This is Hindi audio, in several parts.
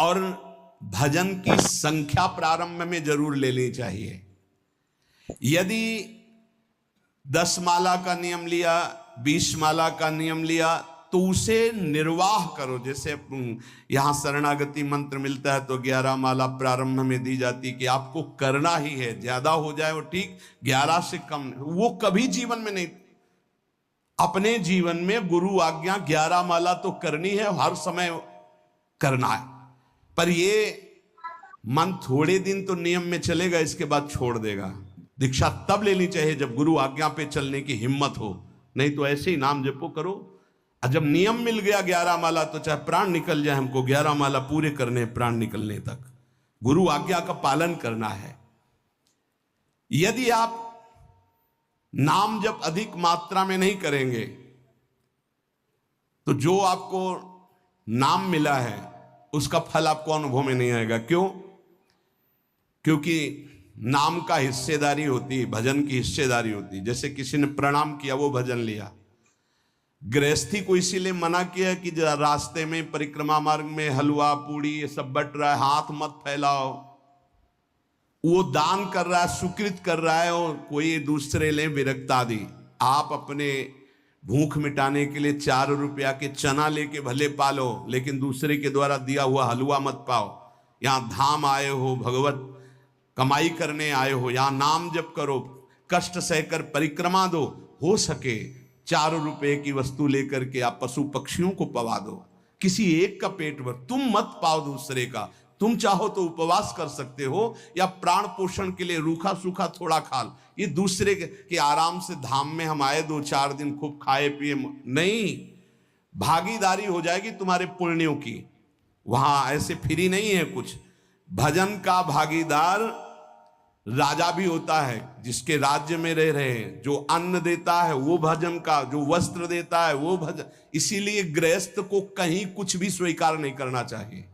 और भजन की संख्या प्रारंभ में जरूर लेनी चाहिए। यदि 10 माला का नियम लिया, 20 माला का नियम लिया, तो उसे निर्वाह करो। जैसे यहां शरणागति मंत्र मिलता है तो 11 माला प्रारंभ में दी जाती कि आपको करना ही है, ज्यादा हो जाए वो ठीक, 11 से कम वो कभी जीवन में नहीं। अपने जीवन में गुरु आज्ञा 11 माला तो करनी है, हर समय करना है। पर ये मन थोड़े दिन तो नियम में चलेगा, इसके बाद छोड़ देगा। दीक्षा तब लेनी चाहिए जब गुरु आज्ञा पे चलने की हिम्मत हो, नहीं तो ऐसे ही नाम जपो करो। और जब नियम मिल गया 11 माला, तो चाहे प्राण निकल जाए, हमको 11 माला पूरे करने, प्राण निकलने तक गुरु आज्ञा का पालन करना है। यदि आप नाम जब अधिक मात्रा में नहीं करेंगे तो जो आपको नाम मिला है उसका फल आपको अनुभव में नहीं आएगा। क्यों? क्योंकि नाम का हिस्सेदारी होती है, भजन की हिस्सेदारी होती है। जैसे किसी ने प्रणाम किया, वो भजन लिया। गृहस्थी को इसीलिए मना किया कि रास्ते में परिक्रमा मार्ग में हलवा पूड़ी ये सब बट रहा है, हाथ मत फैलाओ। वो दान कर रहा है, सुकृत कर रहा है, और कोई दूसरे ले विरक्त आदि। आप अपने भूख मिटाने के लिए 4 रुपया के चना लेके भले पालो, लेकिन दूसरे के द्वारा दिया हुआ हलवा मत पाओ। यहाँ धाम आए हो, भगवत कमाई करने आए हो, यहाँ नाम जप करो, कष्ट सहकर परिक्रमा दो। हो सके 4 रुपए की वस्तु लेकर के आप पशु पक्षियों को पवा दो, किसी एक का पेट भर। तुम मत पाओ दूसरे का। तुम चाहो तो उपवास कर सकते हो, या प्राण पोषण के लिए रूखा सूखा थोड़ा खा लो। ये दूसरे के आराम से धाम में हम आए 2-4 दिन खूब खाए पिए नहीं, भागीदारी हो जाएगी तुम्हारे पुण्यों की। वहां ऐसे फ्री नहीं है कुछ। भजन का भागीदार राजा भी होता है, जिसके राज्य में रह रहे हैं। जो अन्न देता है वो भजन का, जो वस्त्र देता है वो भजन। इसीलिए गृहस्थ को कहीं कुछ भी स्वीकार नहीं करना चाहिए,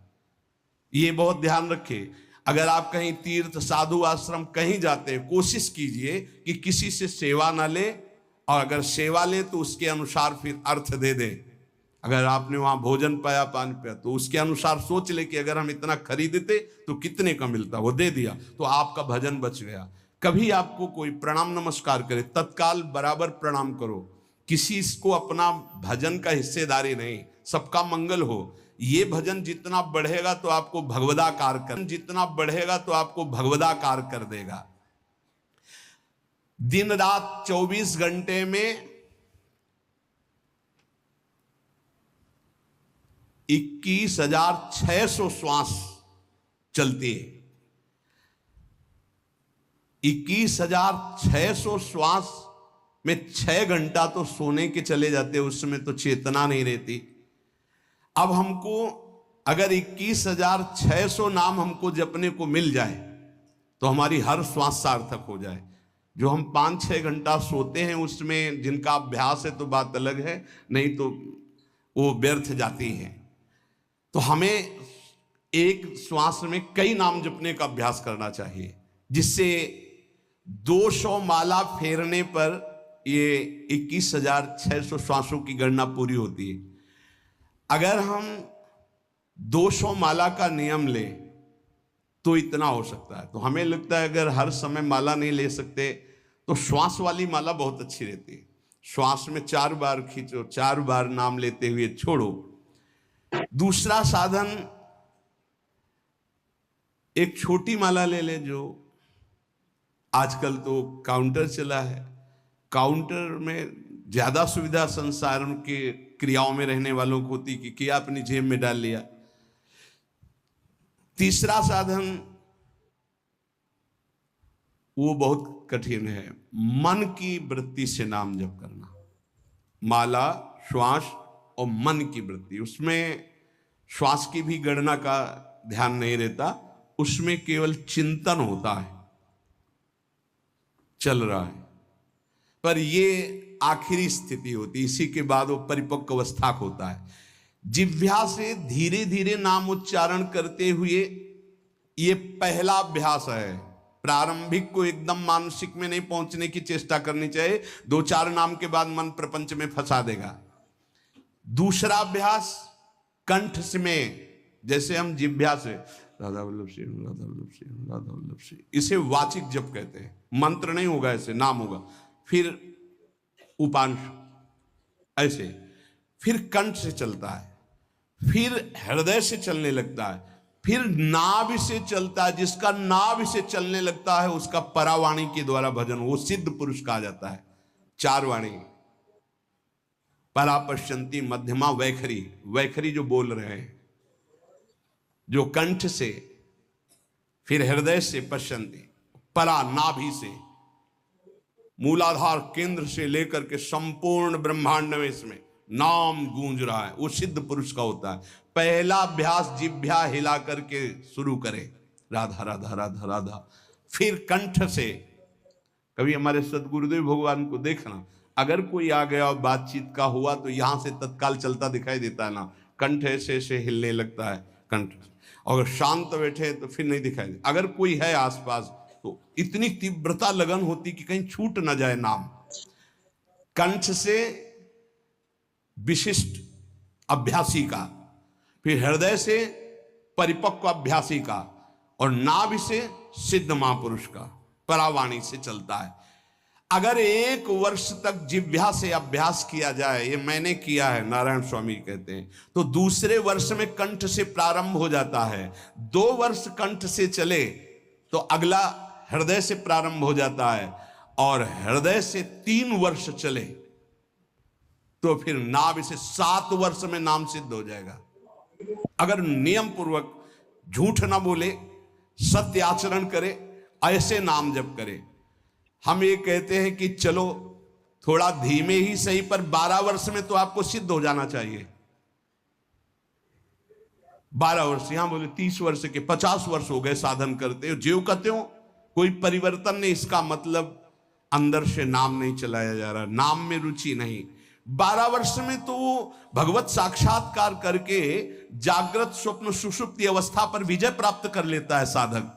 ये बहुत ध्यान रखिए। अगर आप कहीं तीर्थ साधु आश्रम कहीं जाते हैं, कोशिश कीजिए कि किसी से सेवा ना ले, और अगर सेवा ले तो उसके अनुसार फिर अर्थ दे दे। अगर आपने वहां भोजन पाया, पानी पाया, तो उसके अनुसार सोच ले कि अगर हम इतना खरीदते तो कितने का मिलता, वो दे दिया तो आपका भजन बच गया। कभी आपको कोई प्रणाम नमस्कार करे, तत्काल बराबर प्रणाम करो। किसी को अपना भजन का हिस्सेदारी नहीं, सबका मंगल हो। ये भजन जितना बढ़ेगा तो आपको भगवदाकार कर, जितना बढ़ेगा तो आपको भगवदाकार कर देगा। दिन रात 24 घंटे में 21,600 श्वास चलती है। 21,600 श्वास में 6 घंटा तो सोने के चले जाते, उसमें तो चेतना नहीं रहती। अब हमको अगर 21,600 नाम हमको जपने को मिल जाए तो हमारी हर श्वास सार्थक हो जाए। जो हम 5-6 घंटा सोते हैं उसमें जिनका अभ्यास है तो बात अलग है, नहीं तो वो व्यर्थ जाती है। तो हमें एक श्वास में कई नाम जपने का अभ्यास करना चाहिए, जिससे 200 माला फेरने पर ये 21,600 श्वासों की गणना पूरी होती है। अगर हम 200 माला का नियम लें तो इतना हो सकता है। तो हमें लगता है अगर हर समय माला नहीं ले सकते तो श्वास वाली माला बहुत अच्छी रहती है। श्वास में 4 बार खींचो, 4 बार नाम लेते हुए छोड़ो। दूसरा साधन, एक छोटी माला ले ले, जो आजकल तो काउंटर चला है। काउंटर में ज्यादा सुविधा संसार के क्रियाओं में रहने वालों को होती कि किया अपनी जेब में डाल लिया। तीसरा साधन वो बहुत कठिन है, मन की वृत्ति से नाम जप करना। माला, श्वास और मन की वृत्ति, उसमें श्वास की भी गणना का ध्यान नहीं रहता, उसमें केवल चिंतन होता है, चल रहा है। पर ये आखिरी स्थिति होती, इसी के बाद वो परिपक्व अवस्था होता है। जिह्वा से धीरे धीरे नाम उच्चारण करते हुए, ये पहला अभ्यास है। प्रारंभिक को एकदम मानसिक में नहीं पहुंचने की चेष्टा करनी चाहिए, 2-4 नाम के बाद मन प्रपंच में फंसा देगा। दूसरा अभ्यास कंठ में जैसे हम जिह्वा से राधा वल्लभ श्री राधा वल्लभ श्री राधा वल्लभ श्री, इसे वाचिक जप कहते हैं, मंत्र नहीं होगा, ऐसे नाम होगा, फिर उपांश ऐसे, फिर कंठ से चलता है, फिर हृदय से चलने लगता है, फिर नाभि से चलता है। जिसका नाभि से चलने लगता है उसका परावाणी के द्वारा भजन, वो सिद्ध पुरुष कहा जाता है। चार वाणी, परा, पश्यंती, मध्यमा, वैखरी। वैखरी जो बोल रहे हैं, जो कंठ से, फिर हृदय से पश्यंती, परा नाभि से, मूलाधार केंद्र से लेकर के संपूर्ण ब्रह्मांड में इसमें नाम गूंज रहा है, वो सिद्ध पुरुष का होता है। पहला अभ्यास जिह्वा हिला करके शुरू करे, राधा राधा राधा राधा, फिर कंठ से। कभी हमारे सदगुरुदेव भगवान को देखना, अगर कोई आ गया और बातचीत का हुआ तो यहां से तत्काल चलता दिखाई देता है ना, कंठ ऐसे ऐसे हिलने लगता है कंठ, और शांत बैठे तो फिर नहीं दिखाई दे। अगर कोई है आसपास तो इतनी तीव्रता लगन होती कि कहीं छूट ना जाए नाम। कंठ से विशिष्ट अभ्यासी का, फिर हृदय से परिपक्व अभ्यासी का, और नाभि से सिद्ध महापुरुष का, परावाणी से चलता है। अगर 1 वर्ष तक जिह्वा से अभ्यास किया जाए, ये मैंने किया है, नारायण स्वामी कहते हैं, तो दूसरे वर्ष में कंठ से प्रारंभ हो जाता है। 2 वर्ष कंठ से चले तो अगला हृदय से प्रारंभ हो जाता है, और हृदय से 3 वर्ष चले तो फिर नाभि से 7 वर्ष में नाम सिद्ध हो जाएगा। अगर नियम पूर्वक झूठ ना बोले, सत्य आचरण करे, ऐसे नाम जप करे। हम ये कहते हैं कि चलो थोड़ा धीमे ही सही, पर 12 वर्ष में तो आपको सिद्ध हो जाना चाहिए। 12 वर्ष, यहां बोले 30 वर्ष के, 50 वर्ष हो गए साधन करते हो, ज्यों कहते हो कोई परिवर्तन नहीं। इसका मतलब अंदर से नाम नहीं चलाया जा रहा, नाम में रुचि नहीं। 12 वर्ष में तो भगवत साक्षात्कार करके जागृत स्वप्न सुषुप्ति अवस्था पर विजय प्राप्त कर लेता है साधक।